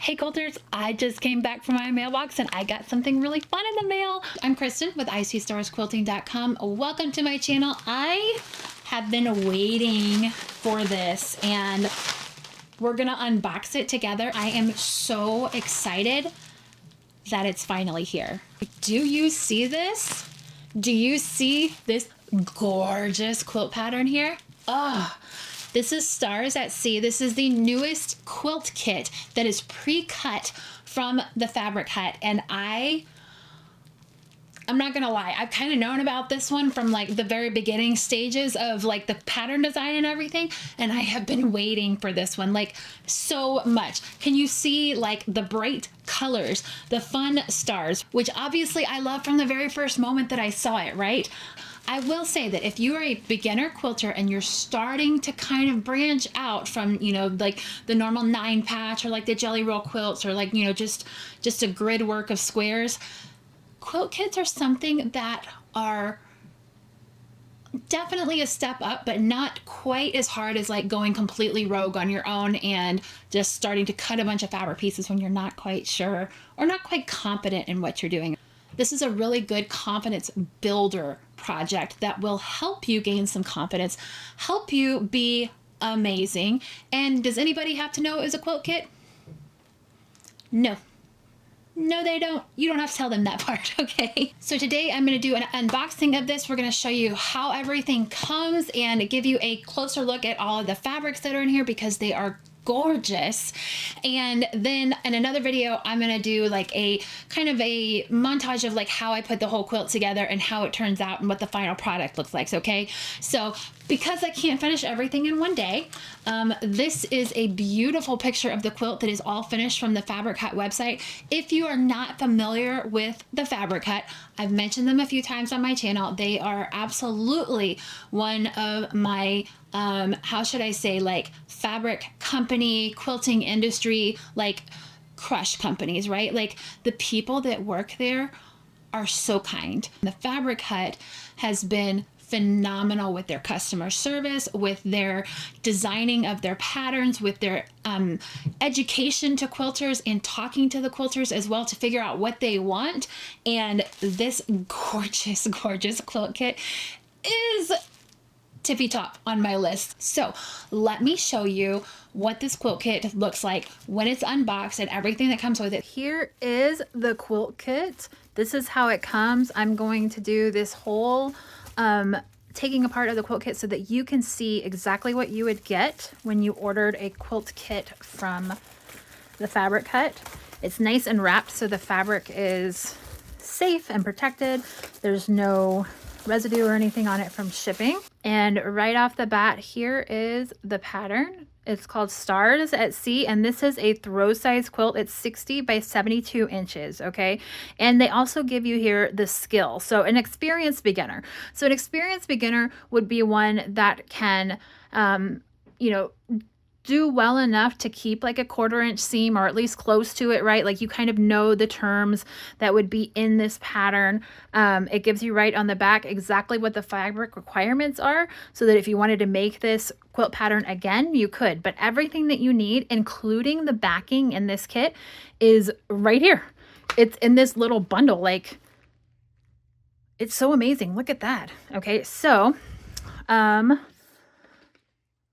Hey quilters, I just came back from my mailbox and I got something really fun in the mail. I'm Kristen with ICStarsQuilting.com. Welcome to my channel. I have been waiting for this and we're gonna unbox it together. I am so excited that it's finally here. Do you see this? Do you see this gorgeous quilt pattern here? Oh, this is Stars at Sea. This is the newest quilt kit that is pre-cut from the Fabric Hut. And I'm not gonna lie, I've kind of known about this one from like the very beginning stages of like the pattern design and everything. And I have been waiting for this one like so much. Can you see like the bright colors, the fun stars, which obviously I love from the very first moment that I saw it, right? I will say that if you are a beginner quilter and you're starting to kind of branch out from, you know, like the normal 9 patch or like the jelly roll quilts or like, you know, just a grid work of squares, quilt kits are something that are definitely a step up, but not quite as hard as like going completely rogue on your own and just starting to cut a bunch of fabric pieces when you're not quite sure or not quite competent in what you're doing. This is a really good confidence builder project that will help you gain some confidence, help you be amazing. And does anybody have to know it was a quilt kit? No. No, they don't. You don't have to tell them that part, okay? So today I'm going to do an unboxing of this. We're going to show you how everything comes and give you a closer look at all of the fabrics that are in here because they are gorgeous. And then in another video I'm gonna do like a kind of a montage of like how I put the whole quilt together and how it turns out and what the final product looks like. Okay, so because I can't finish everything in one day, this is a beautiful picture of the quilt that is all finished from the Fabric Hut website. If you are not familiar with the Fabric Hut, I've mentioned them a few times on my channel. They are absolutely one of my how should I say, like fabric company, quilting industry, like crush companies, right? Like the people that work there are so kind. The Fabric Hut has been phenomenal with their customer service, with their designing of their patterns, with their education to quilters and talking to the quilters as well to figure out what they want. And this gorgeous, gorgeous quilt kit is tippy top on my list. So let me show you what this quilt kit looks like when it's unboxed and everything that comes with it. Here is the quilt kit. This is how it comes. I'm going to do this whole taking apart of the quilt kit so that you can see exactly what you would get when you ordered a quilt kit from the Fabric Hut. It's nice and wrapped so the fabric is safe and protected. There's no residue or anything on it from shipping. And right off the bat, here is the pattern. It's called Stars at Sea, and this is a throw size quilt. It's 60 by 72 inches, okay? And they also give you here the skill. So an experienced beginner. So an experienced beginner would be one that can, you know, do well enough to keep like a 1/4 inch seam or at least close to it, right? Like you kind of know the terms that would be in this pattern. It gives you right on the back exactly what the fabric requirements are so that if you wanted to make this quilt pattern again, you could. But everything that you need, including the backing in this kit, is right here. It's in this little bundle. Like, it's so amazing. Look at that. Okay, so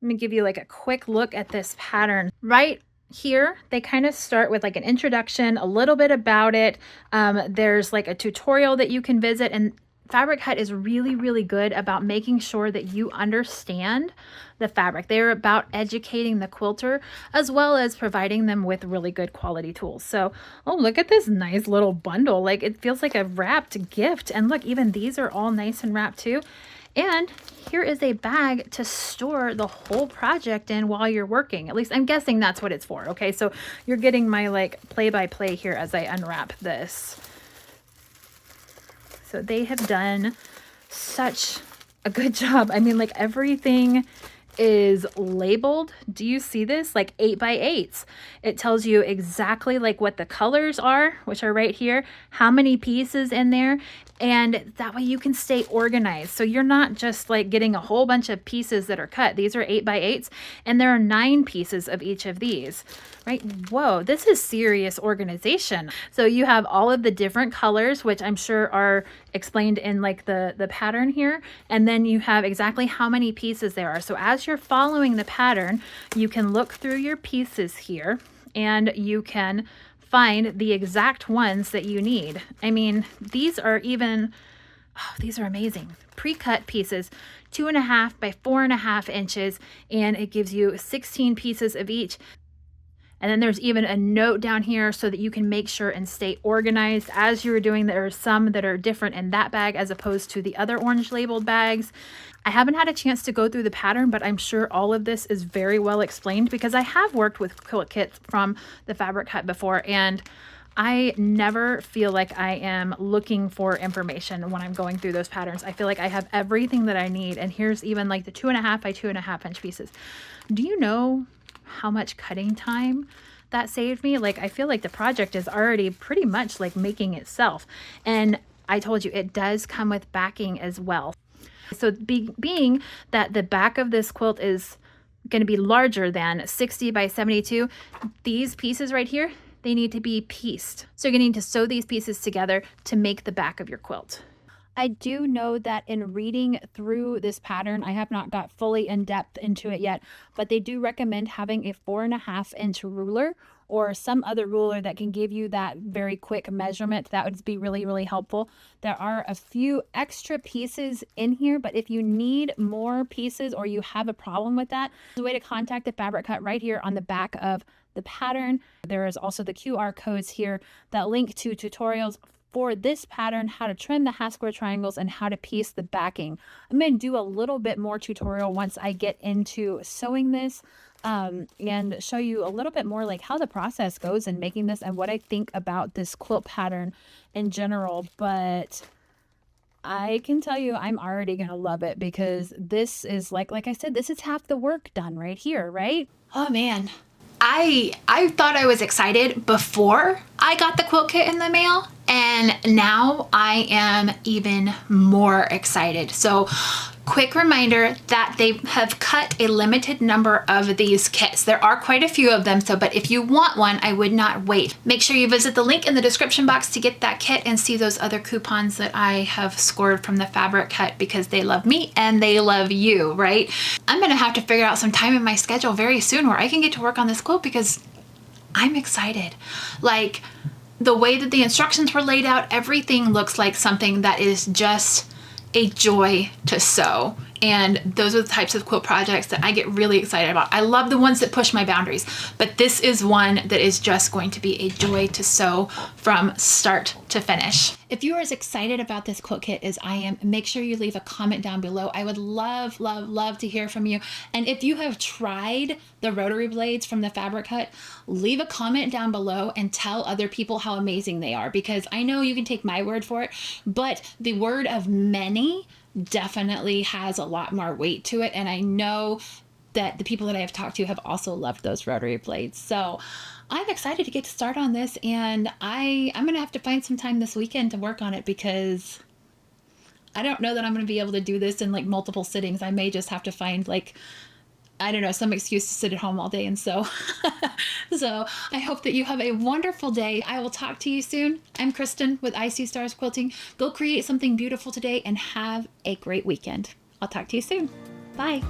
let me give you like a quick look at this pattern. Right here, they kind of start with like an introduction, a little bit about it. There's like a tutorial that you can visit, and Fabric Hut is really, really good about making sure that you understand the fabric. They're about educating the quilter as well as providing them with really good quality tools. So, oh, look at this nice little bundle. Like it feels like a wrapped gift. And look, even these are all nice and wrapped too. And here is a bag to store the whole project in while you're working. At least I'm guessing that's what it's for. Okay, so you're getting my like play-by-play here as I unwrap this. So they have done such a good job. I mean, like everything is labeled. Do you see this? Like 8x8s. It tells you exactly like what the colors are, which are right here, how many pieces in there, and that way you can stay organized. So you're not just like getting a whole bunch of pieces that are cut. These are 8x8s, and there are 9 pieces of each of these, right? Whoa, this is serious organization. So you have all of the different colors, which I'm sure are explained in like the pattern here, and then you have exactly how many pieces there are. So as you're following the pattern, you can look through your pieces here and you can find the exact ones that you need. I mean, these are even, oh, these are amazing. Pre-cut pieces, 2.5 by 4.5 inches, and it gives you 16 pieces of each. And then there's even a note down here so that you can make sure and stay organized as you're doing. There are some that are different in that bag as opposed to the other orange labeled bags. I haven't had a chance to go through the pattern, but I'm sure all of this is very well explained because I have worked with quilt kits from the Fabric Hut before, and I never feel like I am looking for information when I'm going through those patterns. I feel like I have everything that I need. And here's even like the 2.5 by 2.5 inch pieces. Do you know how much cutting time that saved me? Like, I feel like the project is already pretty much like making itself. And I told you, it does come with backing as well. So being that the back of this quilt is going to be larger than 60 by 72, these pieces right here, they need to be pieced. So you're going to need to sew these pieces together to make the back of your quilt. I do know that in reading through this pattern, I have not got fully in depth into it yet, but they do recommend having a 4.5 inch ruler or some other ruler that can give you that very quick measurement. That would be really, really helpful. There are a few extra pieces in here, but if you need more pieces or you have a problem with that, there's a way to contact the Fabric Hut right here on the back of the pattern. There is also the QR codes here that link to tutorials for this pattern, how to trim the half square triangles and how to piece the backing. I'm going to do a little bit more tutorial once I get into sewing this and show you a little bit more like how the process goes in making this and what I think about this quilt pattern in general. But I can tell you I'm already going to love it because this is like I said, this is half the work done right here, right? Oh man. I thought I was excited before I got the quilt kit in the mail, and now I am even more excited. So quick reminder that they have cut a limited number of these kits. There are quite a few of them, but if you want one, I would not wait. Make sure you visit the link in the description box to get that kit and see those other coupons that I have scored from the Fabric Hut because they love me and they love you, right? I'm gonna have to figure out some time in my schedule very soon where I can get to work on this quilt because I'm excited. Like, the way that the instructions were laid out, everything looks like something that is just a joy to sew. And those are the types of quilt projects that I get really excited about. I love the ones that push my boundaries, but this is one that is just going to be a joy to sew from start to finish. If you are as excited about this quilt kit as I am, make sure you leave a comment down below. I would love, love, love to hear from you. And if you have tried the rotary blades from the Fabric Hut, leave a comment down below and tell other people how amazing they are, because I know you can take my word for it, but the word of many definitely has a lot more weight to it. And I know that the people that I have talked to have also loved those rotary blades. So I'm excited to get to start on this, and I'm going to have to find some time this weekend to work on it because I don't know that I'm going to be able to do this in like multiple sittings. I may just have to find like, I don't know, some excuse to sit at home all day and sew. So I hope that you have a wonderful day. I will talk to you soon. I'm Kristen with IC Stars Quilting. Go create something beautiful today and have a great weekend. I'll talk to you soon. Bye.